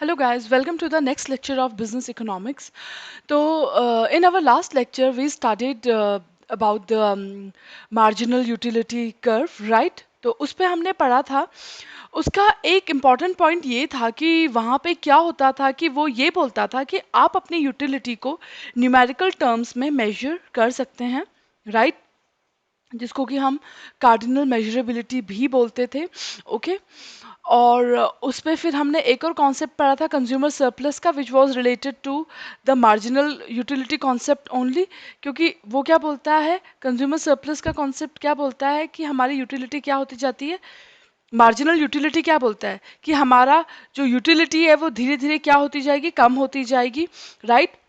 Hello guys, welcome to the next lecture of business economics. So, in our last lecture, we studied about the marginal utility curve, right? तो उस पे हमने पढ़ा था उसका एक इम्पॉर्टेंट पॉइंट ये था कि वहाँ पे क्या होता था कि वो ये बोलता था कि आप अपनी यूटिलिटी को न्यूमेरिकल टर्म्स में मेजर कर सकते हैं, राइट? जिसको कि हम कार्डिनल मेजरेबिलिटी भी बोलते थे, ओके। और उस पे फिर हमने एक और कॉन्सेप्ट पढ़ा था कंज्यूमर सरप्लस का, which was related to the marginal utility concept only. क्योंकि वो क्या बोलता है, कंज्यूमर सरप्लस का कॉन्सेप्ट क्या बोलता है कि हमारी यूटिलिटी क्या होती जाती है। मार्जिनल यूटिलिटी क्या बोलता है कि हमारा जो यूटिलिटी है वो धीरे धीरे क्या होती जाएगी, कम होती जाएगी, राइट।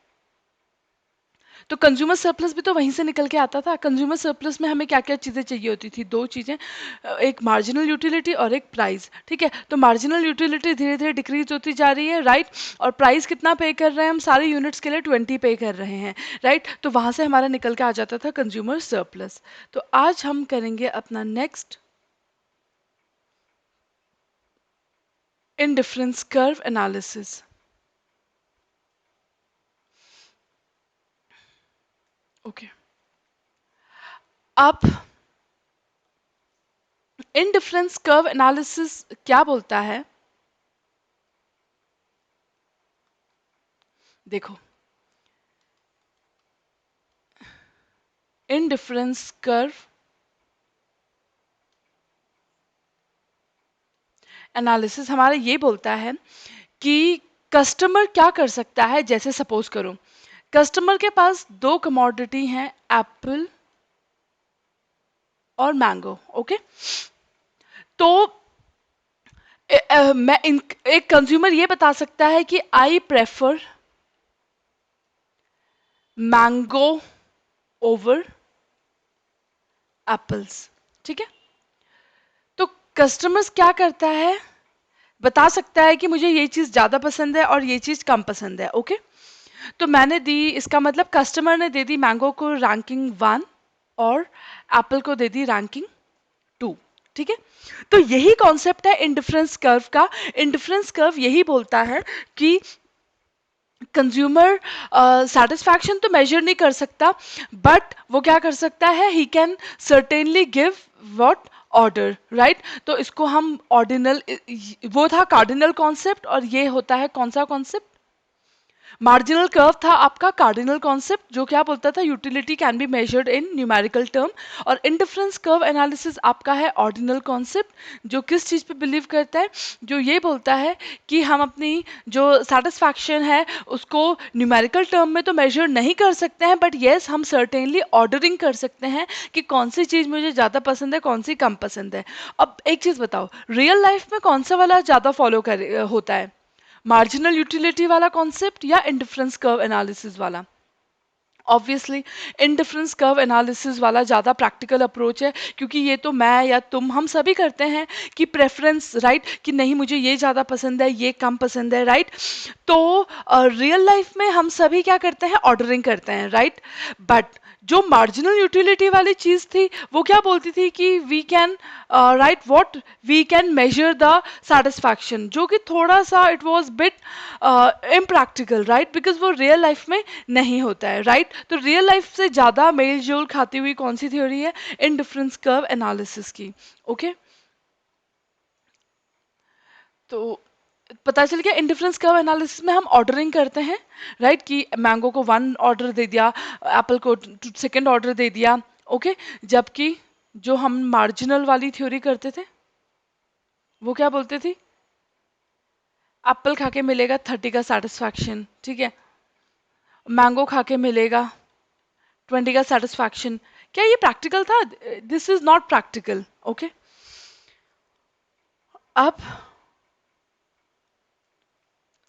तो कंज्यूमर सरप्लस भी तो वहीं से निकल के आता था। कंज्यूमर सरप्लस में हमें क्या क्या चीज़ें चाहिए होती थी, दो चीज़ें, एक मार्जिनल यूटिलिटी और एक प्राइस, ठीक है। तो मार्जिनल यूटिलिटी धीरे धीरे डिक्रीज होती जा रही है, राइट। और प्राइस कितना पे कर रहे हैं हम, सारे यूनिट्स के लिए 20 पे कर रहे हैं, राइट। तो वहाँ से हमारा निकल के आ जाता था कंज्यूमर सरप्लस। तो आज हम करेंगे अपना next indifference curve analysis, okay. अब इंडिफरेंस कर्व एनालिसिस क्या बोलता है, देखो। इंडिफरेंस कर्व एनालिसिस हमारा ये बोलता है कि कस्टमर क्या कर सकता है। जैसे सपोज करो कस्टमर के पास दो कमोडिटी हैं, एप्पल और मैंगो, ओके। तो एक कंज्यूमर ये बता सकता है कि I prefer mango over apples, ठीक है। तो कस्टमर्स क्या करता है, बता सकता है कि मुझे ये चीज ज्यादा पसंद है और ये चीज कम पसंद है, ओके। तो मैंने दी, इसका मतलब कस्टमर ने दे दी मैंगो को रैंकिंग 1 और एप्पल को दे दी रैंकिंग 2, ठीक है। तो यही कॉन्सेप्ट है इंडिफरेंस कर्व का। इंडिफरेंस कर्व यही बोलता है कि कंज्यूमर सेटिस्फैक्शन तो मेजर नहीं कर सकता, बट वो क्या कर सकता है, he can certainly give what order, right. तो इसको हम ऑर्डिनल, वो था कार्डिनल कॉन्सेप्ट, और ये होता है कौन सा कॉन्सेप्ट, मार्जिनल कर्व था आपका कार्डिनल कॉन्सेप्ट, जो क्या बोलता था utility can be measured in numerical term. और इंडिफरेंस कर्व एनालिसिस आपका है ऑर्डिनल कॉन्सेप्ट, जो किस चीज़ पे बिलीव करता है, जो ये बोलता है कि हम अपनी जो सेटिस्फैक्शन है उसको न्यूमेरिकल टर्म में तो मेजर नहीं कर सकते हैं, बट येस हम सर्टेनली ऑर्डरिंग कर सकते हैं कि कौन सी चीज़ मुझे ज़्यादा पसंद है, कौन सी कम पसंद है। अब एक चीज़ बताओ, रियल लाइफ में कौन सा वाला ज़्यादा फॉलो कर होता है, मार्जिनल यूटिलिटी वाला कॉन्सेप्ट या इंडिफरेंस कर्व एनालिसिस वाला। ऑब्वियसली इंडिफरेंस कर्व एनालिसिस वाला ज़्यादा प्रैक्टिकल अप्रोच है, क्योंकि ये तो मैं या तुम हम सभी करते हैं कि प्रेफरेंस, राइट, कि नहीं मुझे ये ज़्यादा पसंद है, ये कम पसंद है, राइट। तो रियल लाइफ में हम सभी क्या करते हैं, ऑर्डरिंग करते हैं, राइट। बट जो मार्जिनल यूटिलिटी वाली चीज़ थी वो क्या बोलती थी कि we can, right, what, we can measure the satisfaction, जो कि थोड़ा सा it was bit impractical, right, because वो रियल लाइफ में नहीं होता है, राइट। तो रियल लाइफ से ज़्यादा मेल जोल खाती हुई कौन सी थ्योरी है, इंडिफरेंस कर्व एनालिसिस की, ओके। तो पता चल गया इंडिफरेंस कर्व एनालिसिस में हम ऑर्डरिंग करते हैं, राइट, कि मैंगो को 1 ऑर्डर दे दिया, एप्पल को 2nd ऑर्डर दे दिया, ओके। जबकि जो हम मार्जिनल वाली थ्योरी करते थे वो क्या बोलते थी, एप्पल खा के मिलेगा 30 का सेटिस्फैक्शन, ठीक है, मैंगो खा के मिलेगा 20 का सेटिस्फैक्शन। क्या ये प्रैक्टिकल था? This is not practical, okay. अब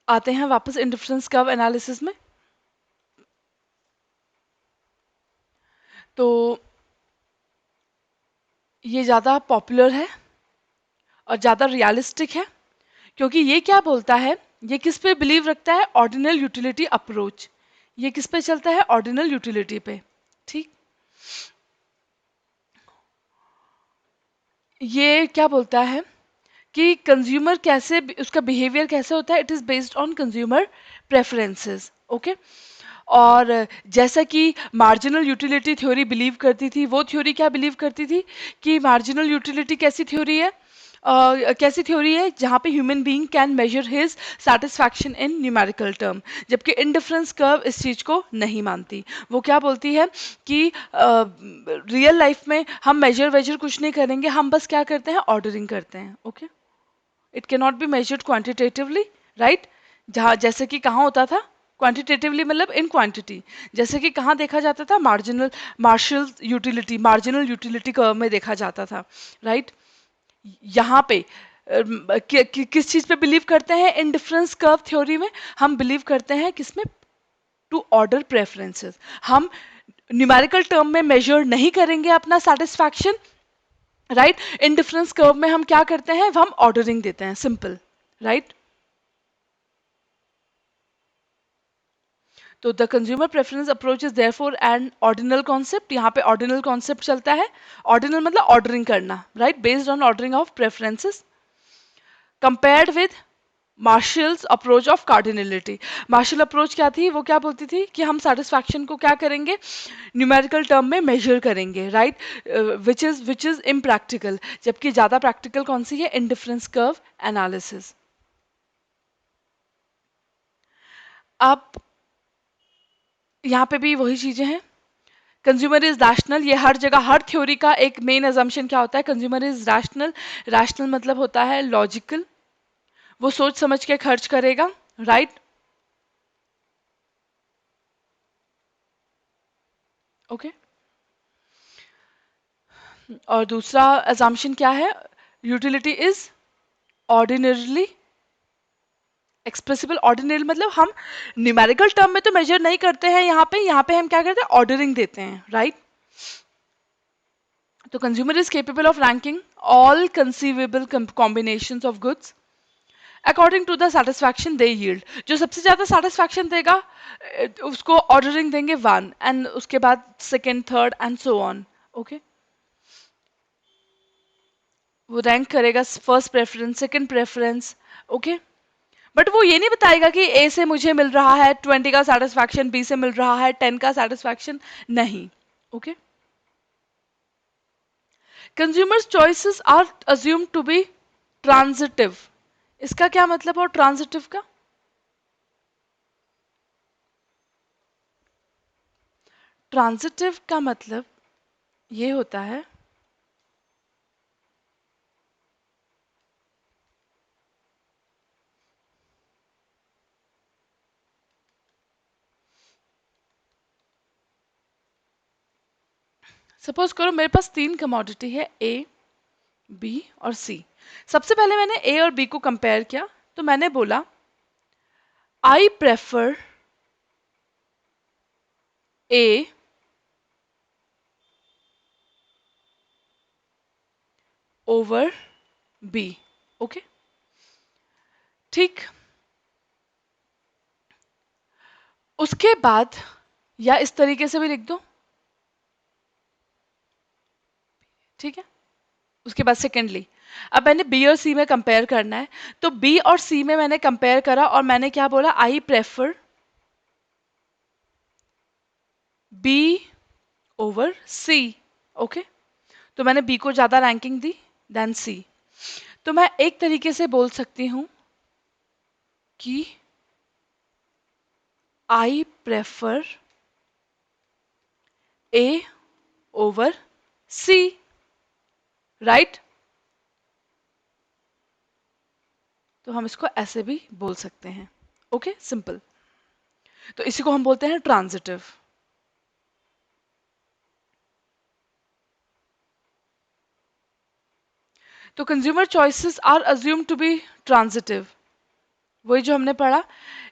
आते हैं वापस इंडिफरेंस कर्व एनालिसिस में। तो ये ज़्यादा पॉपुलर है और ज़्यादा रियलिस्टिक है, क्योंकि ये क्या बोलता है, ये किस पे बिलीव रखता है, ऑर्डिनल यूटिलिटी अप्रोच। ये किस पे चलता है, ऑर्डिनल यूटिलिटी पे, ठीक। ये क्या बोलता है कि कंज्यूमर कैसे उसका बिहेवियर कैसे होता है, it is based on consumer preferences. Okay. और जैसा कि मार्जिनल यूटिलिटी थ्योरी बिलीव करती थी, वो थ्योरी क्या बिलीव करती थी कि मार्जिनल यूटिलिटी कैसी थ्योरी है, कैसी थ्योरी है जहाँ पे human being can measure his satisfaction in numerical term, जबकि इंडिफरेंस कर्व इस चीज को नहीं मानती। वो क्या बोलती है कि रियल लाइफ में हम मेजर वेजर कुछ नहीं करेंगे, हम बस क्या करते हैं, ऑर्डरिंग करते हैं। Okay. It can not be measured quantitatively, right. जहाँ जैसे कि कहाँ होता था क्वांटिटेटिवली, मतलब इन क्वांटिटी, जैसे कि कहाँ देखा जाता था, मार्जिनल यूटिलिटी कर्व में देखा जाता था, राइट। यहाँ पे किस चीज पे बिलीव करते हैं, इन डिफरेंस कर्व थ्योरी में हम बिलीव करते हैं किसमें, टू ऑर्डर प्रेफरेंसेस। हम न्यूमेरिकल टर्म में मेजर नहीं करेंगे अपना satisfaction, right. In difference curve में हम क्या करते हैं, हम ऑर्डरिंग देते हैं, सिंपल, राइट। तो the consumer preference approach is therefore N ordinal concept. यहाँ पे ऑर्डिनल कॉन्सेप्ट चलता है। ऑर्डिनल मतलब ऑर्डरिंग करना, right, based on ordering of preferences compared with Marshall's approach of cardinality. Marshall approach क्या थी, वो क्या बोलती थी कि हम सेटिस्फैक्शन को क्या करेंगे, न्यूमेरिकल टर्म में मेजर करेंगे, राइट, विच इज इम्प्रैक्टिकल। जबकि ज्यादा प्रैक्टिकल कौन सी है, इंडिफरेंस कर्व एनालिसिस। अब यहाँ पे भी वही चीजें हैं। कंज्यूमर इज रैशनल, ये हर जगह हर थ्योरी का एक मेन अजम्पशन क्या होता है, कंज्यूमर इज रैशनल। रैशनल मतलब होता है लॉजिकल, वो सोच समझ के खर्च करेगा, राइट। ओके। और दूसरा अजम्पशन क्या है, utility is ordinarily expressible. Ordinary मतलब हम न्यूमेरिकल टर्म में तो मेजर नहीं करते हैं, यहाँ पे हम क्या करते हैं, ऑर्डरिंग देते हैं, राइट। तो consumer is capable of ranking all conceivable combinations of goods according to the satisfaction they yield. जो सबसे ज्यादा सेटिस्फैक्शन देगा उसको ऑर्डरिंग देंगे वन, एंड उसके बाद second, third and so on. Okay. वो रैंक करेगा first preference, second preference. Okay. But वो ये नहीं बताएगा कि ए से मुझे मिल रहा है 20 का सेटिस्फैक्शन, बी से मिल रहा है 10 का सेटिस्फैक्शन, नहीं। Okay. Consumers choices are assumed to be transitive. इसका क्या मतलब है ट्रांजिटिव का, ट्रांजिटिव का मतलब ये होता है, सपोज करो मेरे पास तीन कमोडिटी है, ए, बी और सी। सबसे पहले मैंने ए और बी को कंपेयर किया, तो मैंने बोला I prefer A over B. Okay, ठीक। उसके बाद, या इस तरीके से भी लिख दो, ठीक है। उसके बाद सेकेंडली, अब मैंने बी और सी में कंपेयर करना है, तो बी और सी में मैंने कंपेयर करा और मैंने क्या बोला, I prefer B over C. Okay. तो मैंने बी को ज्यादा रैंकिंग दी देन सी। तो मैं एक तरीके से बोल सकती हूं कि I prefer A over C, right. तो हम इसको ऐसे भी बोल सकते हैं। Okay, simple. तो इसी को हम बोलते हैं ट्रांजिटिव। तो consumer choices are assume to be transitive, वही जो हमने पढ़ा।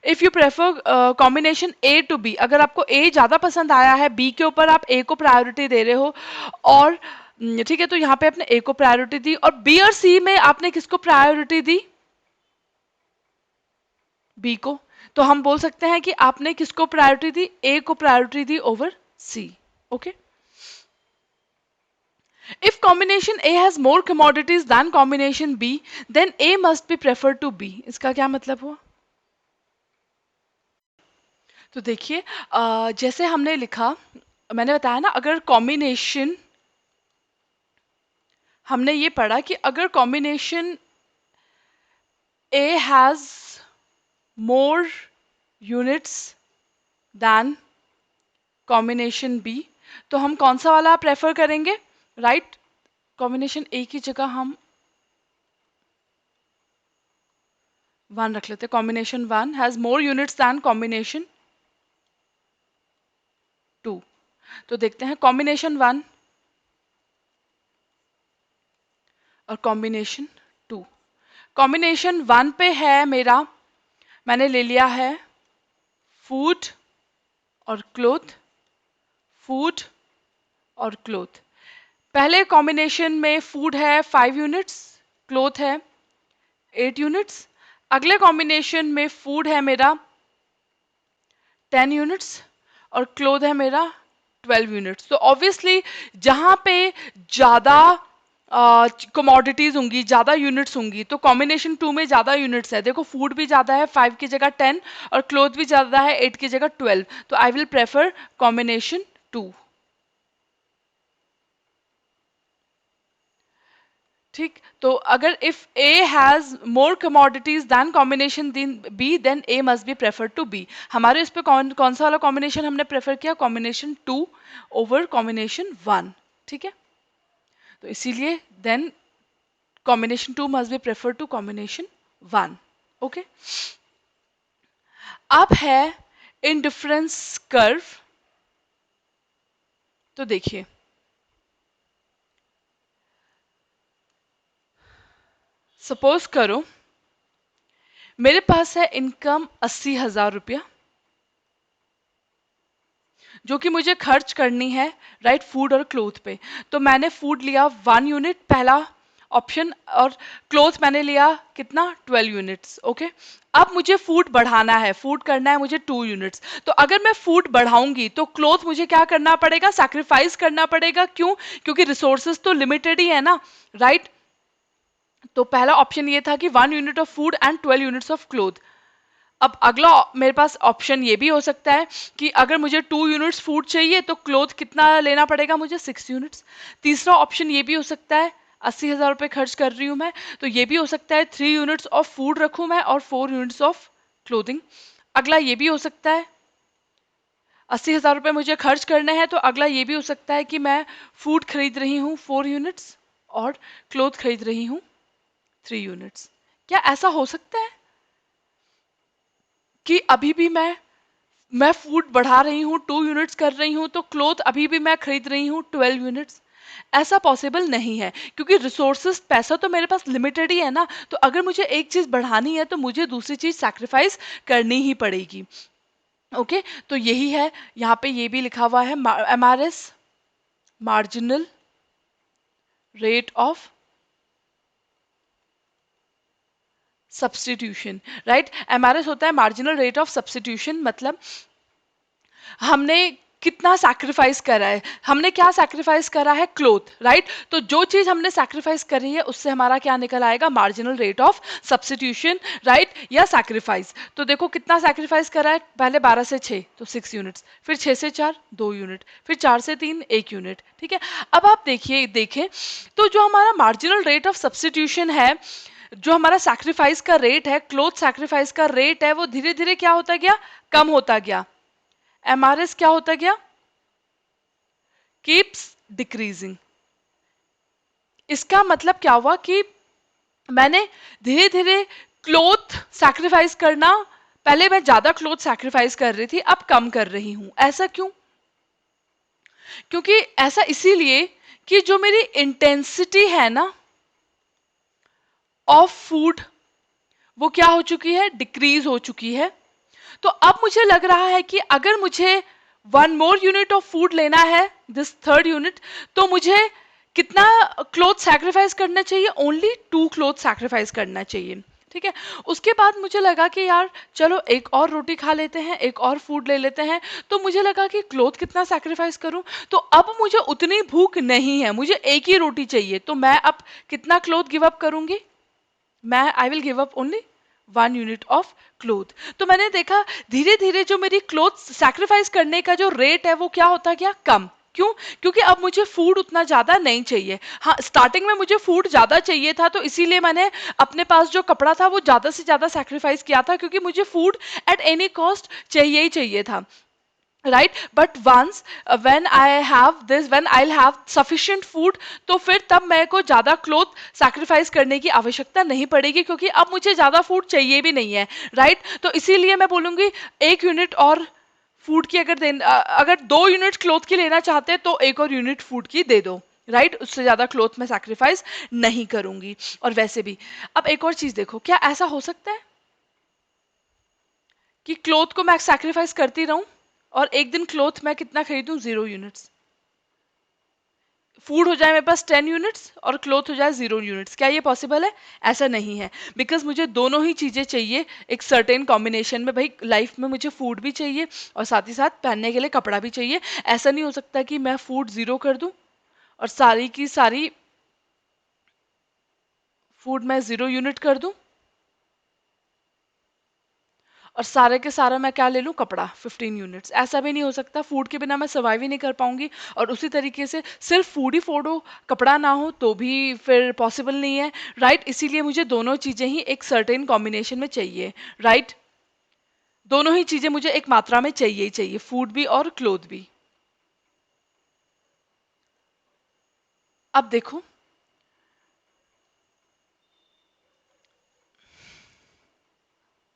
If you prefer combination A to B, अगर आपको ए ज्यादा पसंद आया है, बी के ऊपर आप ए को प्रायोरिटी दे रहे हो, और ठीक है, तो यहाँ पे आपने ए को प्रायोरिटी दी, और बी और सी में आपने किसको प्रायोरिटी दी, बी को। तो हम बोल सकते हैं कि आपने किसको प्रायोरिटी दी, ए को प्रायोरिटी दी over C. Okay. If combination A has more commodities than combination B, then A must be preferred to B. इसका क्या मतलब हुआ? तो देखिए, जैसे हमने लिखा, मैंने बताया ना, अगर कॉम्बिनेशन, हमने ये पढ़ा कि अगर combination A has more units than combination B, तो हम कौन सा वाला प्रेफर करेंगे? राइट, कॉम्बिनेशन A की जगह हम 1 रख लेते हैं। Combination 1 has more units than combination 2। तो देखते हैं कॉम्बिनेशन 1 और कॉम्बिनेशन 2। कॉम्बिनेशन 1 पे है मेरा, मैंने ले लिया है फूड और क्लोथ, फूड और क्लोथ। पहले कॉम्बिनेशन में फूड है 5 यूनिट्स, क्लोथ है 8 यूनिट्स। अगले कॉम्बिनेशन में फूड है मेरा 10 यूनिट्स और क्लोथ है मेरा 12 यूनिट्स। तो ऑब्वियसली जहां पे ज्यादा कमोडिटीज होंगी, ज्यादा यूनिट्स होंगी, तो कॉम्बिनेशन 2 में ज्यादा यूनिट्स है। देखो फूड भी ज्यादा है, 5 की जगह 10, और क्लोथ भी ज्यादा है, 8 की जगह 12। तो आई विल प्रेफर कॉम्बिनेशन 2। ठीक, तो अगर if A has more commodities than combination B, then A must be prefer to B. हमारे इस पे कौन सा वाला कॉम्बिनेशन हमने प्रेफर किया? Combination 2 over combination 1। ठीक है, तो इसीलिए then combination 2 must be prefer to combination 1। Okay, अब है इंडिफरेंस कर्व। तो देखिए, सपोज करो मेरे पास है इनकम 80,000 रुपया, जो कि मुझे खर्च करनी है राइट फूड और क्लोथ पे। तो मैंने फूड लिया 1 यूनिट, पहला ऑप्शन, और क्लोथ मैंने लिया कितना? 12 यूनिट्स। ओके, अब मुझे फूड बढ़ाना है, फूड करना है मुझे 2 यूनिट्स। तो अगर मैं फूड बढ़ाऊंगी तो क्लोथ मुझे क्या करना पड़ेगा? सैक्रिफाइस करना पड़ेगा। क्यों? क्योंकि रिसोर्सेज तो लिमिटेड ही है ना, राइट। तो पहला ऑप्शन ये था कि 1 unit of food and 12 units of cloth. अब अगला मेरे पास ऑप्शन ये भी हो सकता है कि अगर मुझे 2 यूनिट्स फूड चाहिए तो क्लोथ कितना लेना पड़ेगा मुझे? 6 यूनिट्स। तीसरा ऑप्शन ये भी हो सकता है, 80,000 रुपये खर्च कर रही हूं मैं, तो ये भी हो सकता है 3 यूनिट्स ऑफ फूड रखूं मैं और 4 यूनिट्स ऑफ क्लोथिंग। अगला ये भी हो सकता है, 80,000 रुपये मुझे खर्च करने हैं, तो अगला ये भी हो सकता है कि मैं फूड खरीद रही हूँ 4 यूनिट्स और क्लोथ खरीद रही हूँ 3 यूनिट्स। क्या ऐसा हो सकता है कि अभी भी मैं फूड बढ़ा रही हूँ, 2 यूनिट्स कर रही हूँ, तो क्लोथ अभी भी मैं खरीद रही हूँ 12 यूनिट्स? ऐसा पॉसिबल नहीं है, क्योंकि रिसोर्सेस, पैसा तो मेरे पास लिमिटेड ही है ना। तो अगर मुझे एक चीज बढ़ानी है तो मुझे दूसरी चीज सैक्रिफाइस करनी ही पड़ेगी। ओके, तो यही है, यहाँ पे ये भी लिखा हुआ है MRS, marginal rate of substitution. Right, MRS होता है मार्जिनल रेट ऑफ सब्सटीट्यूशन, मतलब हमने कितना सैक्रिफाइस करा है। हमने क्या सैक्रिफाइस करा है? Cloth, right. तो जो चीज हमने सैक्रिफाइस करी है उससे हमारा क्या निकल आएगा? Marginal rate of substitution, right, या सैक्रिफाइस। तो देखो कितना सैक्रिफाइस करा है, पहले 12 से 6 तो 6 यूनिट्स, फिर 6 से 4 2 यूनिट, फिर 4 से 3 1 यूनिट। ठीक है, अब आप देखिए, देखें तो जो हमारा मार्जिनल रेट ऑफ सब्स्टिट्यूशन है, जो हमारा सैक्रिफाइस का रेट है, क्लोथ सैक्रिफाइस का रेट है, वो धीरे धीरे क्या होता गया? कम होता गया। एमआरएस क्या होता गया? Keeps decreasing. इसका मतलब क्या हुआ कि मैंने धीरे धीरे क्लोथ सैक्रिफाइस करना, पहले मैं ज्यादा क्लोथ सैक्रिफाइस कर रही थी, अब कम कर रही हूं। ऐसा क्यों? क्योंकि ऐसा इसीलिए कि जो मेरी इंटेंसिटी है ना ऑफ फूड, वो क्या हो चुकी है? डिक्रीज हो चुकी है। तो अब मुझे लग रहा है कि अगर मुझे 1 मोर यूनिट ऑफ फूड लेना है, दिस 3rd यूनिट, तो मुझे कितना क्लोथ सैक्रिफाइस करना चाहिए? ओनली 2 क्लोथ सैक्रिफाइस करना चाहिए। ठीक है। उसके बाद मुझे लगा कि यार चलो एक और रोटी खा लेते हैं, एक और फूड ले लेते हैं। तो मुझे लगा कि क्लोथ कितना सैक्रिफाइस करूं। तो अब मुझे उतनी भूख नहीं है, मुझे एक ही रोटी चाहिए। तो मैं अब कितना क्लोथ गिव अप करूंगी? मैं I will give up only 1 unit of cloth. तो मैंने देखा धीरे धीरे जो मेरी क्लोथ सैक्रिफाइस करने का जो रेट है वो क्या होता गया? कम। क्यों? क्योंकि अब मुझे फूड उतना ज्यादा नहीं चाहिए। हाँ, स्टार्टिंग में मुझे फूड ज्यादा चाहिए था, तो इसीलिए मैंने अपने पास जो कपड़ा था वो ज्यादा से ज्यादा सैक्रिफाइस किया था, क्योंकि मुझे फूड एट एनी कॉस्ट चाहिए ही चाहिए था। Right, but once when I have this, when I have sufficient food, तो फिर तब मेरे को ज्यादा क्लोथ सैक्रिफाइस करने की आवश्यकता नहीं पड़ेगी, क्योंकि अब मुझे ज्यादा फूड चाहिए भी नहीं है। राइट, तो इसीलिए मैं बोलूंगी 1 यूनिट और फूड की अगर अगर 2 यूनिट क्लोथ की लेना चाहते हैं तो एक और यूनिट फूड की दे दो। राइट, उससे ज्यादा क्लोथ में सैक्रिफाइस नहीं करूंगी। और वैसे भी अब एक और चीज देखो, क्या ऐसा हो सकता है कि क्लोथ को मैं सैक्रिफाइस करती रहूं और एक दिन क्लोथ मैं कितना खरीदूं? 0 यूनिट्स। फूड हो जाए मेरे पास 10 यूनिट्स और क्लोथ हो जाए 0 यूनिट्स। क्या ये पॉसिबल है? ऐसा नहीं है, बिकॉज मुझे दोनों ही चीजें चाहिए एक सर्टेन कॉम्बिनेशन में। भाई लाइफ में मुझे फूड भी चाहिए और साथ ही साथ पहनने के लिए कपड़ा भी चाहिए। ऐसा नहीं हो सकता कि मैं फूड 0 कर दूं और सारी की सारी फूड मैं 0 यूनिट कर दूं और सारे के सारा मैं क्या ले लूं? कपड़ा 15 यूनिट्स। ऐसा भी नहीं हो सकता, फूड के बिना मैं सर्वाइव ही नहीं कर पाऊंगी। और उसी तरीके से सिर्फ फूड ही फूड हो, कपड़ा ना हो तो भी फिर पॉसिबल नहीं है। राइट, इसीलिए मुझे दोनों चीजें ही एक सर्टेन कॉम्बिनेशन में चाहिए। राइट, दोनों ही चीजें मुझे एक मात्रा में चाहिए ही चाहिए, फूड भी और क्लोथ भी। अब देखो,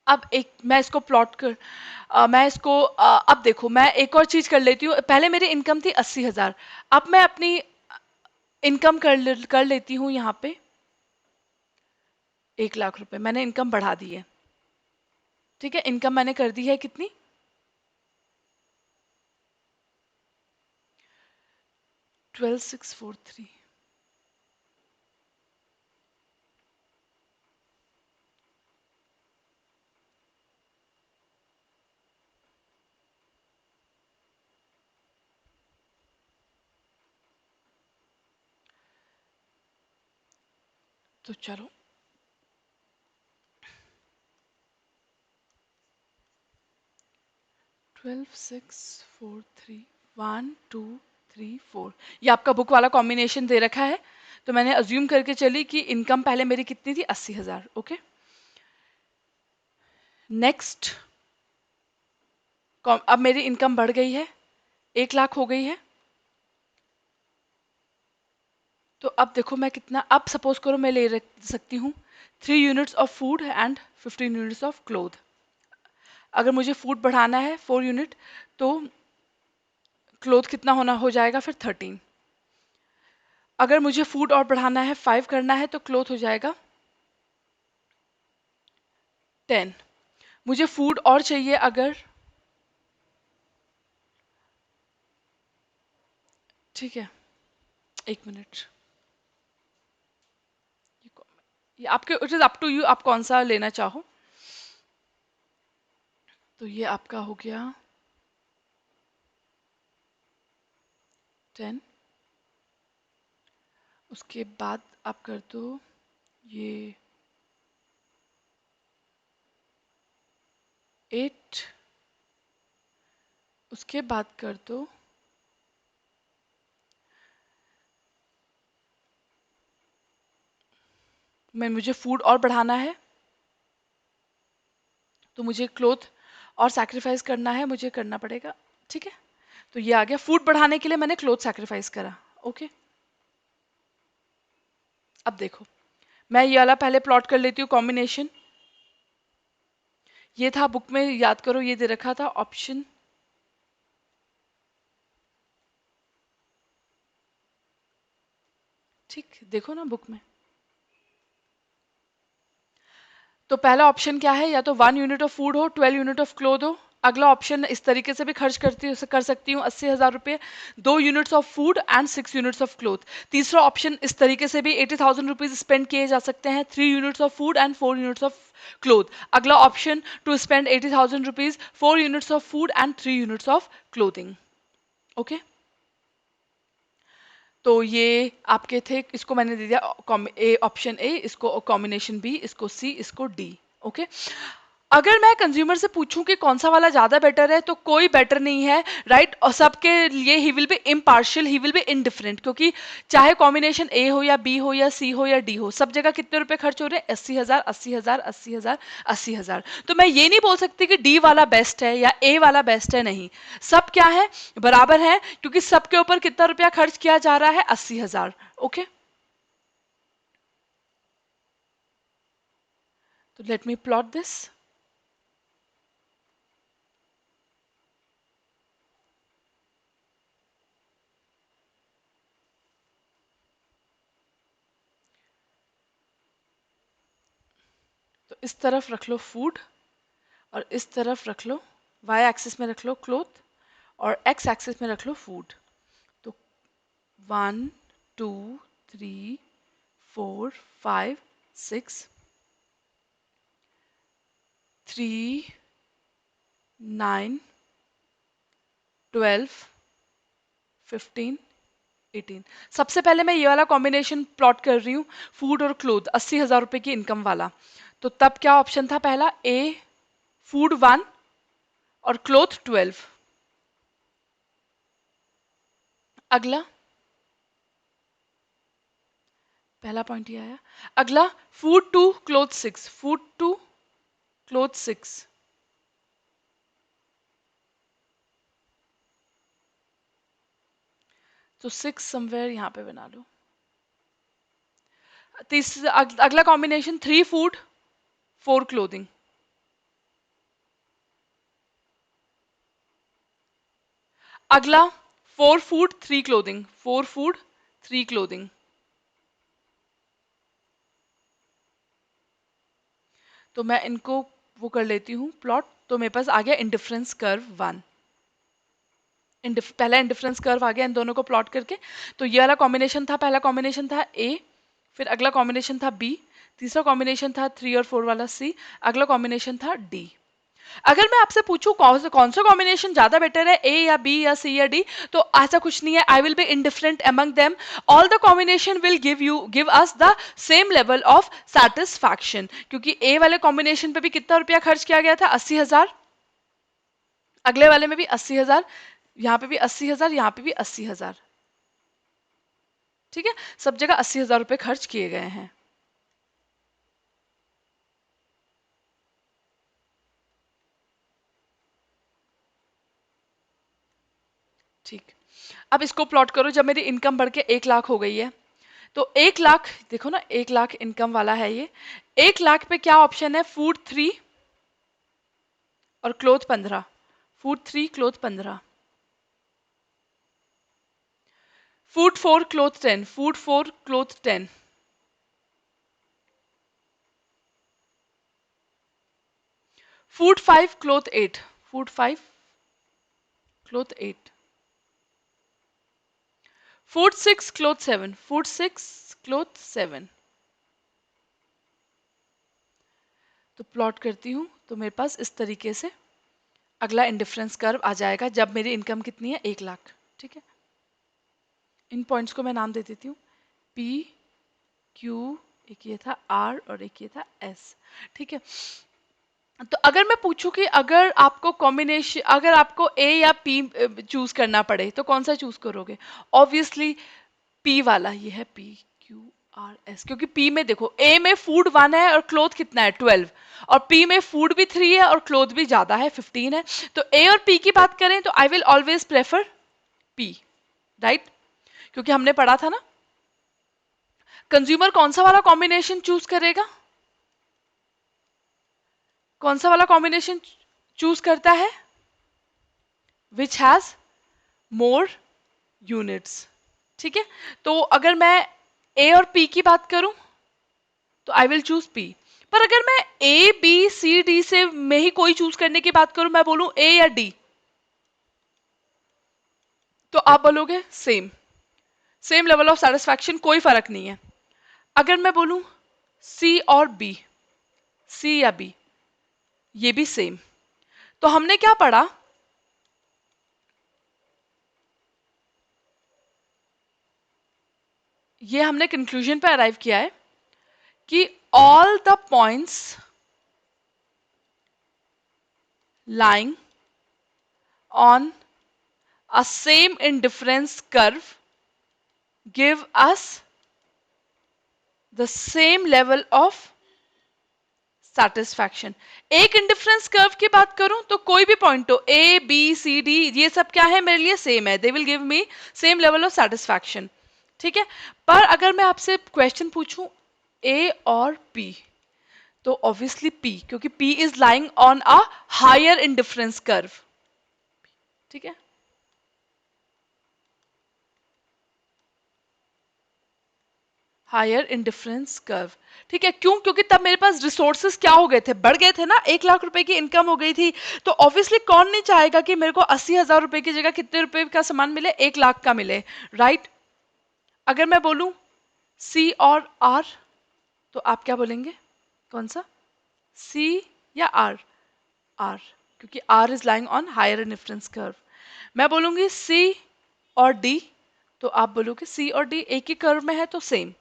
अब एक मैं इसको प्लॉट कर मैं इसको अब देखो, मैं एक और चीज कर लेती हूँ। पहले मेरी इनकम थी 80,000, अब मैं अपनी इनकम कर लेती हूँ यहाँ पे 1 लाख रुपए। मैंने इनकम बढ़ा दी है। ठीक है, इनकम मैंने कर दी है कितनी? 12,643। तो चलो, 12,643, 1 2 3 4। ये आपका बुक वाला कॉम्बिनेशन दे रखा है, तो मैंने अज्यूम करके चली कि इनकम पहले मेरी कितनी थी? 80,000। ओके, नेक्स्ट, अब मेरी इनकम बढ़ गई है, 1 लाख हो गई है। तो अब देखो मैं कितना, अब सपोज करो मैं ले सकती हूँ 3 units of food and 15 units of cloth. अगर मुझे फूड बढ़ाना है 4 यूनिट, तो क्लोथ कितना होना हो जाएगा फिर? 13। अगर मुझे फूड और बढ़ाना है 5 करना है, तो क्लोथ हो जाएगा 10। मुझे फूड और चाहिए अगर, ठीक है, 1 मिनट, ये आपके, it is up to you, आप कौन सा लेना चाहो। तो ये आपका हो गया 10। उसके बाद आप कर दो ये 8। उसके बाद कर दो मैं, मुझे फूड और बढ़ाना है तो मुझे क्लोथ और सैक्रिफाइस करना है, मुझे करना पड़ेगा। ठीक है, तो ये आ गया, फूड बढ़ाने के लिए मैंने क्लोथ सैक्रिफाइस करा। ओके, अब देखो, मैं ये वाला पहले प्लॉट कर लेती हूँ कॉम्बिनेशन। ये था बुक में, याद करो, ये दे रखा था ऑप्शन। ठीक, देखो ना बुक में। तो पहला ऑप्शन क्या है? या तो 1 यूनिट ऑफ फूड हो, 12 यूनिट ऑफ क्लोथ हो, अगला ऑप्शन इस तरीके से भी खर्च कर सकती हूँ 80,000 रुपये, 2 units of food and 6 units of cloth. तीसरा ऑप्शन इस तरीके से भी 80,000 रुपीज स्पेंड किए जा सकते हैं, 3 units of food and 4 units of cloth. अगला option to spend 80,000 rupees, 4 units of food and 3 units of clothing. Okay, तो ये आपके थे, इसको मैंने दे दिया ऑप्शन ए, इसको कॉम्बिनेशन बी, इसको सी, इसको डी। ओके, अगर मैं कंज्यूमर से पूछूं कि कौन सा वाला ज्यादा बेटर है, तो कोई बेटर नहीं है, राइट। और सबके लिए he will be impartial, he will be indifferent, क्योंकि चाहे कॉम्बिनेशन ए हो या बी हो या सी हो या डी हो, सब जगह कितने रुपए खर्च हो रहे हैं? 80,000, 80,000, 80,000, 80,000। तो मैं ये नहीं बोल सकती कि डी वाला बेस्ट है या ए वाला बेस्ट है, नहीं, सब क्या है, बराबर है, क्योंकि सबके ऊपर कितना रुपया खर्च किया जा रहा है? 80,000। ओके, तो लेट मी प्लॉट दिस। तो इस तरफ रख लो फूड और इस तरफ रख लो, वाई एक्सिस में रख लो क्लोथ और एक्स एक्सिस में रख लो फूड। तो 1 2 3 4 5 6 3 9 12 15 18। सबसे पहले मैं ये वाला कॉम्बिनेशन प्लॉट कर रही हूँ, फूड और क्लोथ, 80,000 रुपए की इनकम वाला। तो तब क्या ऑप्शन था? पहला ए, फूड 1 और क्लोथ 12। अगला, पहला पॉइंट ये आया। अगला, फूड 2 क्लोथ 6, फूड 2 क्लोथ 6। तो 6 समवेयर यहां पे बना लो। तीसरा, अगला कॉम्बिनेशन 3 फूड 4 क्लोथिंग। अगला 4 फूड 3 क्लोथिंग, 4 फूड 3 क्लोथिंग। तो मैं इनको वो कर लेती हूँ प्लॉट। तो मेरे पास आ गया इंडिफरेंस कर्व 1। पहला इंडिफरेंस कर्व आ गया इन दोनों को प्लॉट करके। तो ये वाला कॉम्बिनेशन था, पहला कॉम्बिनेशन था ए, फिर अगला कॉम्बिनेशन था बी, तीसरा कॉम्बिनेशन था 3 और 4 वाला सी, अगला कॉम्बिनेशन था डी। अगर मैं आपसे पूछूं कौन सा कॉम्बिनेशन ज्यादा बेटर है, ए या बी या सी या डी, तो ऐसा कुछ नहीं है। I will be indifferent among them, all the combination will give us the same level of satisfaction. क्योंकि ए वाले कॉम्बिनेशन पे भी कितना रुपया खर्च किया गया था? 80,000। अगले वाले में भी 80,000, यहाँ पे भी 80,000, यहाँ पे भी 80,000। ठीक है, सब जगह 80,000 रुपए खर्च किए गए हैं। ठीक, अब इसको प्लॉट करो। जब मेरी इनकम बढ़ के 1 लाख हो गई है, तो 1 लाख, देखो ना, 1 लाख इनकम वाला है ये। 1 लाख पे क्या ऑप्शन है? फूड 3 और cloth 15। Food 3 cloth 15। Food 4 cloth 10, food 4 cloth 10। Food 5 cloth 8, food 5 cloth 8। Food 6 cloth 7, food 6 cloth 7। तो प्लॉट करती हूँ, तो मेरे पास इस तरीके से अगला इंडिफरेंस कर्व आ जाएगा जब मेरी इनकम कितनी है? 1 लाख। ठीक है, इन पॉइंट्स को मैं नाम दे देती हूँ, पी क्यू, एक ये था आर और एक ये था एस। ठीक है, तो अगर मैं पूछूं कि अगर आपको कॉम्बिनेशन, अगर आपको ए या पी चूज करना पड़े, तो कौन सा चूज करोगे? ऑब्वियसली पी वाला, ये है पी क्यू आर एस। क्योंकि पी में देखो, ए में फूड 1 है और क्लोथ कितना है? 12। और पी में फूड भी 3 है और क्लोथ भी ज्यादा है, 15 है। तो ए और पी की बात करें तो I will always prefer P, right. क्योंकि हमने पढ़ा था ना, कंज्यूमर कौन सा वाला कॉम्बिनेशन चूज करेगा? कौन सा वाला कॉम्बिनेशन चूज करता है? Which has more units. ठीक है, तो अगर मैं ए और पी की बात करूं, तो आई विल चूज पी। पर अगर मैं ए बी सी डी से में ही कोई चूज करने की बात करूं, मैं बोलूं ए या डी, तो आप बोलोगे same, same level of satisfaction, कोई फर्क नहीं है। अगर मैं बोलूं सी और बी, सी या बी, ये भी सेम। तो हमने क्या पढ़ा, ये हमने कंक्लूजन पे अराइव किया है कि all the points lying on a same indifference curve give us the same level of satisfaction। एक इंडिफरेंस कर्व की बात करूं तो कोई भी पॉइंट हो, ए बी सी डी, ये सब क्या है मेरे लिए सेम है, they will give me same level of satisfaction. ठीक है। पर अगर मैं आपसे क्वेश्चन पूछूं ए और पी, तो ऑब्वियसली पी, क्योंकि P is lying on a higher indifference curve. ठीक है। Higher indifference curve. ठीक है, क्यों? क्योंकि तब मेरे पास रिसोर्सेस क्या हो गए थे, बढ़ गए थे ना, 1 लाख रुपए की इनकम हो गई थी। तो ऑब्वियसली कौन नहीं चाहेगा कि मेरे को 80,000 रुपए की जगह कितने रुपए का सामान मिले, 1 लाख का मिले, राइट। अगर मैं बोलूं सी और आर, तो आप क्या बोलेंगे, कौन सा, सी या आर? आर, क्योंकि R is lying on higher indifference curve. मैं बोलूंगी सी और डी, तो आप बोलोगे सी और डी एक ही कर्व में है तो सेम।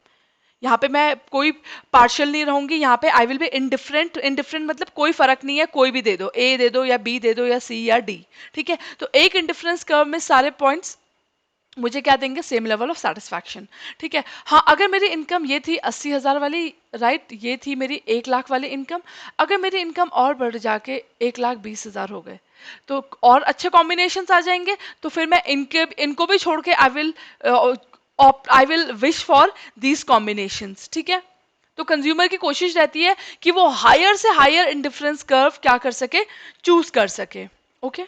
यहाँ पे मैं कोई पार्शियल नहीं रहूंगी, यहाँ पे I will be indifferent. Indifferent मतलब कोई फर्क नहीं है, कोई भी दे दो, ए दे दो या बी दे दो या सी या डी। ठीक है, तो एक इंडिफरेंस कर्व में सारे पॉइंट्स मुझे क्या देंगे, सेम लेवल ऑफ सेटिस्फैक्शन। ठीक है। हाँ, अगर मेरी इनकम ये थी 80,000 वाली, राइट, ये थी मेरी 1 लाख वाली इनकम, अगर मेरी इनकम और बढ़ जाके 1,20,000 हो गए, तो और अच्छे कॉम्बिनेशंस आ जाएंगे, तो फिर मैं इनको भी छोड़ के I will wish for these combinations. ठीक है। तो कंज्यूमर की कोशिश रहती है कि वो हायर से हायर इंडिफरेंस कर्व क्या कर सके, चूज कर सके। ओके।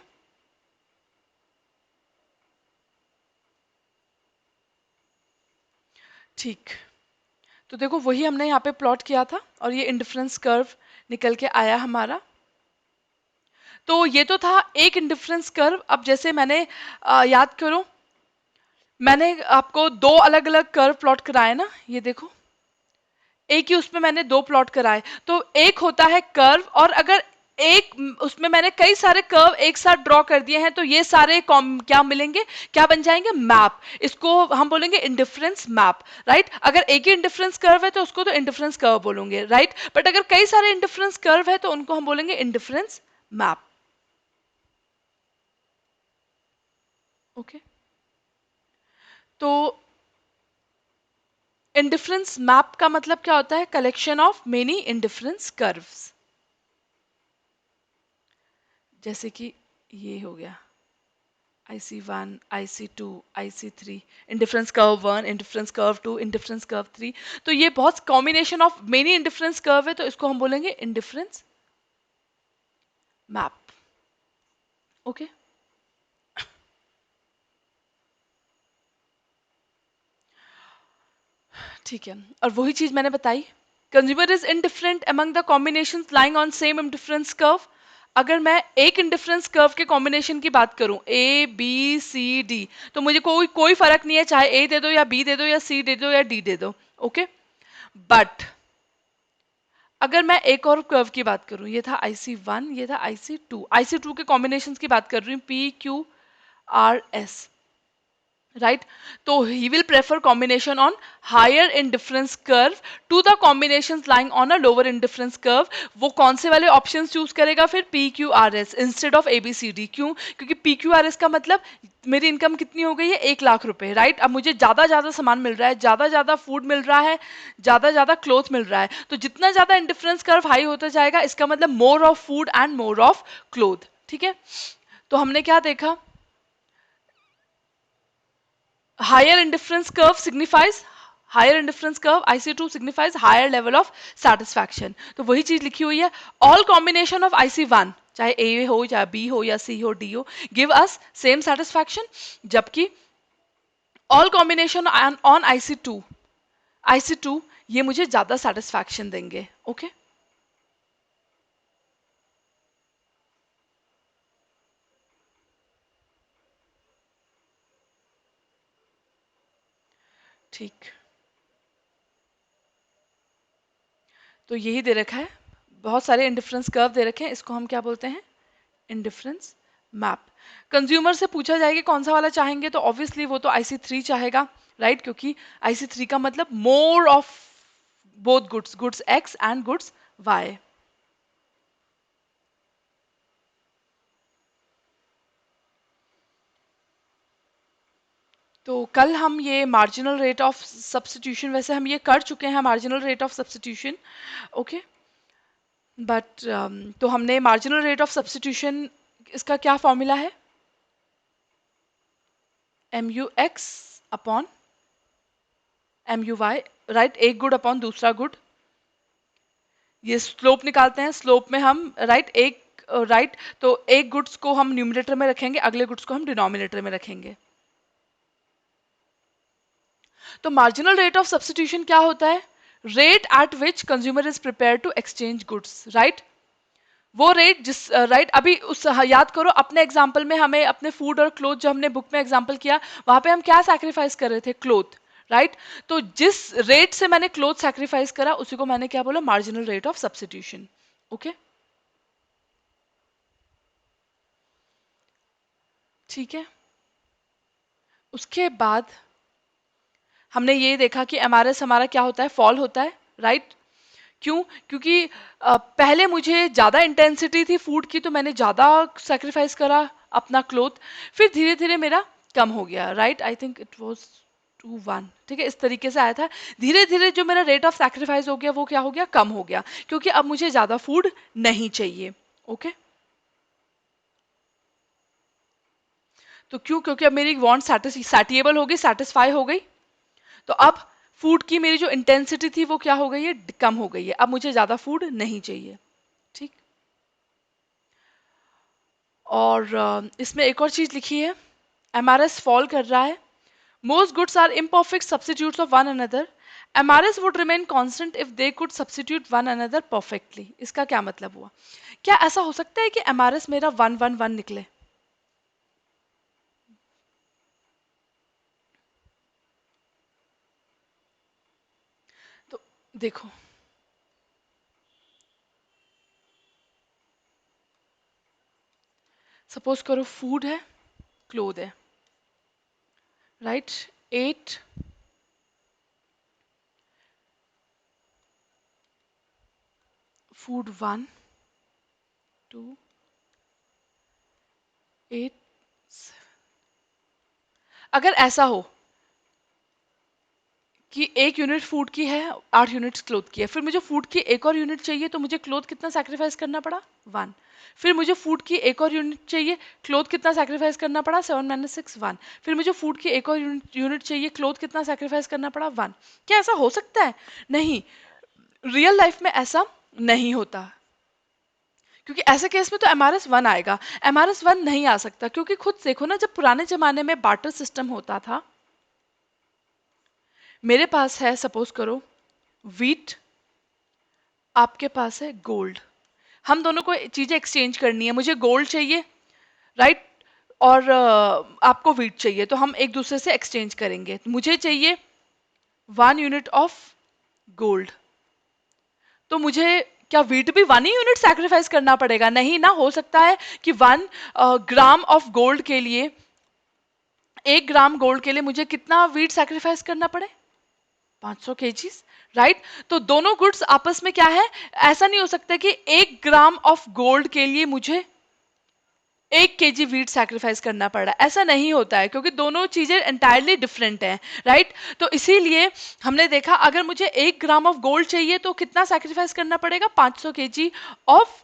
ठीक। तो देखो वही हमने यहाँ पे प्लॉट किया था और ये इंडिफरेंस कर्व निकल के आया हमारा। तो ये तो था एक इंडिफरेंस कर्व। अब जैसे मैंने याद करो, मैंने आपको दो अलग अलग कर्व प्लॉट कराए ना, ये देखो, एक ही उसमें मैंने दो प्लॉट कराए। तो एक होता है कर्व, और अगर एक उसमें मैंने कई सारे कर्व एक साथ ड्रॉ कर दिए हैं, तो ये सारे क्या मिलेंगे, क्या बन जाएंगे, मैप। इसको हम बोलेंगे इंडिफरेंस मैप, राइट। अगर एक ही इंडिफरेंस कर्व है तो उसको तो इंडिफरेंस कर्व बोलेंगे, राइट। बट अगर कई सारे इंडिफरेंस कर्व है तो उनको हम बोलेंगे इंडिफरेंस मैप। ओके। तो इंडिफरेंस मैप का मतलब क्या होता है, collection of many indifference curves. जैसे कि ये हो गया IC1, IC2, IC3, indifference curve 1, indifference curve 2, indifference curve 3। तो ये बहुत combination of many indifference curve है, तो इसको हम बोलेंगे इंडिफरेंस मैप। ओके। ठीक है, और वही चीज मैंने बताई, consumer is indifferent among the combinations lying on same indifference curve. अगर मैं एक इंडिफरेंस कर्व के कॉम्बिनेशन की बात करूं, ए बी सी डी, तो मुझे कोई कोई फर्क नहीं है, चाहे ए दे दो या बी दे दो या सी दे दो या डी दे दो। ओके। बट अगर मैं एक और कर्व की बात करूं, ये था IC1, ये था IC2, IC2 के कॉम्बिनेशंस की बात कर रही हूं, PQRS, राइट। तो he will prefer combination on higher indifference curve to the combinations lying on a lower indifference curve. वो कौन से वाले ऑप्शंस चूज करेगा फिर, PQRS इंस्टेड ऑफ ABCD। क्यों? क्योंकि PQRS का मतलब मेरी इनकम कितनी हो गई है, 1 लाख रुपए, राइट। अब मुझे ज्यादा ज्यादा सामान मिल रहा है, ज्यादा ज्यादा फूड मिल रहा है, ज्यादा ज्यादा क्लोथ मिल रहा है। तो जितना ज्यादा इंडिफरेंस कर्व हाई होता जाएगा, इसका मतलब more of food and more of cloth. ठीक है। तो हमने क्या देखा, higher indifference curve signifies, higher indifference curve IC2 signifies higher level of satisfaction। तो वही चीज लिखी हुई है, all combination of IC1, चाहे A हो या B हो या C हो D हो, give us same satisfaction। जबकि all combination on IC2, IC2 ये मुझे ज्यादा satisfaction देंगे। ओके। ठीक, तो यही दे रखा है, बहुत सारे इंडिफरेंस कर्व दे रखे हैं, इसको हम क्या बोलते हैं, इंडिफरेंस मैप। कंज्यूमर से पूछा जाएगा कौन सा वाला चाहेंगे, तो ऑब्वियसली वो तो IC3 चाहेगा, राइट, क्योंकि IC3 का मतलब more of both goods, goods X and goods Y। तो कल हम ये मार्जिनल रेट ऑफ सब्स्टिट्यूशन, वैसे हम ये कर चुके हैं marginal rate of substitution, okay, but तो हमने मार्जिनल रेट ऑफ सब्स्टिट्यूशन, इसका क्या फॉर्मूला है, MUX अपॉन MUY, राइट, एक गुड अपॉन दूसरा गुड, ये स्लोप निकालते हैं, स्लोप में हम राइट राइट, तो एक गुड्स को हम न्यूमरेटर में रखेंगे, अगले गुड्स को हम डिनोमिनेटर में रखेंगे। तो मार्जिनल रेट ऑफ सब्स्टिट्यूशन क्या होता है, rate at which consumer is prepare to exchange goods, right, वो रेट जिस राइट अभी उस याद करो अपने एग्जांपल में, हमें अपने फूड और क्लोथ जो हमने बुक में एग्जांपल किया, वहां पे हम क्या सैक्रिफाइस कर रहे थे, क्लोथ, राइट, तो जिस रेट से मैंने क्लोथ सैक्रिफाइस करा उसी को मैंने क्या बोला, marginal rate of substitution, okay, ठीक है। उसके बाद हमने ये देखा कि MRS हमारा क्या होता है, फॉल होता है, राइट, क्यों, क्योंकि पहले मुझे ज्यादा इंटेंसिटी थी फूड की, तो मैंने ज्यादा सेक्रीफाइस करा अपना क्लोथ, फिर धीरे धीरे मेरा कम हो गया, right, I think it was 2:1, ठीक है, इस तरीके से आया था, धीरे धीरे जो मेरा रेट ऑफ सैक्रिफाइस हो गया वो क्या हो गया, कम हो गया, क्योंकि अब मुझे ज्यादा फूड नहीं चाहिए, ओके, तो क्यों, क्योंकि अब मेरी वांट सैटिएबल हो गई, सेटिस्फाई हो गई, तो अब फूड की मेरी जो इंटेंसिटी थी वो क्या हो गई है, कम हो गई है, अब मुझे ज्यादा फूड नहीं चाहिए, ठीक। और इसमें एक और चीज लिखी है, MRS फॉल कर रहा है, most goods are imperfect substitutes of one another, MRS would remain constant if they could substitute one another perfectly, इसका क्या मतलब हुआ, क्या ऐसा हो सकता है कि MRS मेरा 111 निकले, तो देखो, सपोज करो फूड है, क्लोथ है, राइट, 8 फूड 1 2 8, अगर ऐसा हो कि एक यूनिट फूड की है, 8 यूनिट्स क्लोथ की है, फिर मुझे फूड की एक और यूनिट चाहिए, तो मुझे क्लोथ कितना सैक्रिफाइस करना पड़ा, 1, फिर मुझे फूड की एक और यूनिट चाहिए, क्लोथ कितना सैक्रिफाइस करना पड़ा, 7 - 6 1, फिर मुझे फूड की एक और यूनिट चाहिए, क्लोथ कितना सैक्रिफाइस करना पड़ा, 1, क्या ऐसा हो सकता है, नहीं, रियल लाइफ में ऐसा नहीं होता, क्योंकि ऐसे केस में तो MRS 1 आएगा, MRS 1 नहीं आ सकता, क्योंकि खुद देखो ना, जब पुराने जमाने में बार्टर सिस्टम होता था, मेरे पास है सपोज करो वीट, आपके पास है गोल्ड, हम दोनों को चीजें एक्सचेंज करनी है, मुझे गोल्ड चाहिए, राइट, और आपको वीट चाहिए, तो हम एक दूसरे से एक्सचेंज करेंगे, मुझे चाहिए 1 यूनिट ऑफ गोल्ड, तो मुझे क्या वीट भी 1 ही यूनिट सैक्रिफाइस करना पड़ेगा, नहीं ना, हो सकता है कि 1 ग्राम ऑफ गोल्ड के लिए, 1 ग्राम गोल्ड के लिए मुझे कितना वीट सैक्रिफाइस करना पड़े, 500 केजीज, राइट, तो दोनों गुड्स आपस में क्या है, ऐसा नहीं हो सकता कि 1 ग्राम ऑफ गोल्ड के लिए मुझे 1 केजी वीट सैक्रिफाइस करना पड़ रहा है, ऐसा नहीं होता है, क्योंकि दोनों चीजें एंटायरली डिफरेंट हैं, राइट, तो इसीलिए हमने देखा अगर मुझे 1 ग्राम ऑफ गोल्ड चाहिए तो कितना सैक्रिफाइस करना पड़ेगा, 500 केजी ऑफ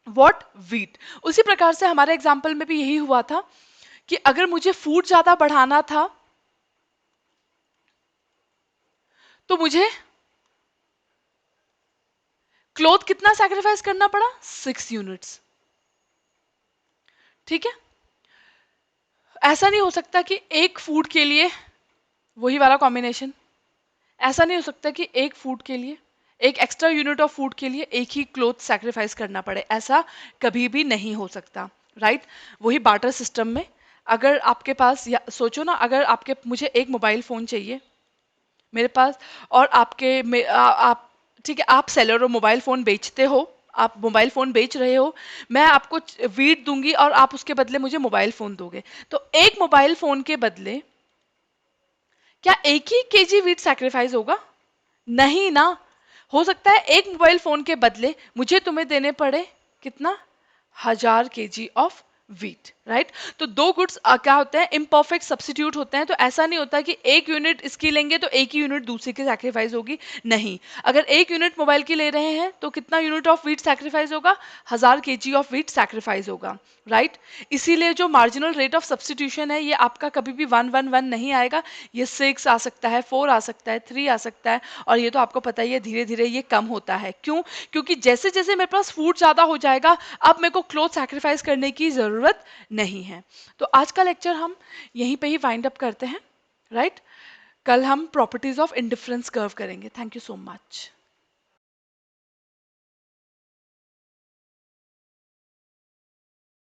व्हाट, वीट। उसी प्रकार से हमारे एग्जाम्पल में भी यही हुआ था कि अगर मुझे फूड ज्यादा बढ़ाना था तो मुझे क्लोथ कितना सैक्रिफाइस करना पड़ा, 6 यूनिट्स, ठीक है, ऐसा नहीं हो सकता कि एक फूड के लिए वही वाला कॉम्बिनेशन, ऐसा नहीं हो सकता कि एक फूड के लिए, एक एक्स्ट्रा यूनिट ऑफ फूड के लिए एक ही क्लोथ सैक्रिफाइस करना पड़े, ऐसा कभी भी नहीं हो सकता, राइट, वही बार्टर सिस्टम में, अगर आपके पास सोचो ना, अगर आपके मुझे एक मोबाइल फोन चाहिए, मेरे पास और आप ठीक है, आप सेलर हो, मोबाइल फोन बेचते हो, आप मोबाइल फोन बेच रहे हो, मैं आपको वीट दूंगी और आप उसके बदले मुझे मोबाइल फोन दोगे, तो एक मोबाइल फोन के बदले क्या एक ही केजी वीट सैक्रिफाइस होगा? नहीं ना। हो सकता है एक मोबाइल फोन के बदले मुझे तुम्हें देने पड़े कितना, 1000 केजी ऑफ वीट, राइट? तो दो गुड्स क्या होते हैं, इम्परफेक्ट सब्स्टिट्यूट होते हैं। तो ऐसा नहीं होता कि एक यूनिट इसकी लेंगे तो एक ही यूनिट दूसरी की सैक्रिफाइस होगी, नहीं। अगर एक यूनिट मोबाइल की ले रहे हैं तो कितना यूनिट ऑफ वीट सैक्रिफाइस होगा, 1000 केजी ऑफ वीट सैक्रिफाइस होगा, राइट? इसीलिए जो मार्जिनल रेट ऑफ सब्स्टिट्यूशन है ये आपका कभी भी 111 नहीं आएगा, ये 6 आ सकता है, 4 आ सकता है, 3 आ सकता है, और ये तो आपको पता ही है धीरे धीरे ये कम होता है। क्यों? क्योंकि जैसे जैसे मेरे पास फूड ज्यादा हो जाएगा, अब मेरे को क्लोथ सैक्रिफाइस करने की जरूरत नहीं है। तो आज का लेक्चर हम यहीं पे ही वाइंड अप करते हैं, राइट? कल हम प्रॉपर्टीज ऑफ इंडिफरेंस कर्व करेंगे। Thank you so much.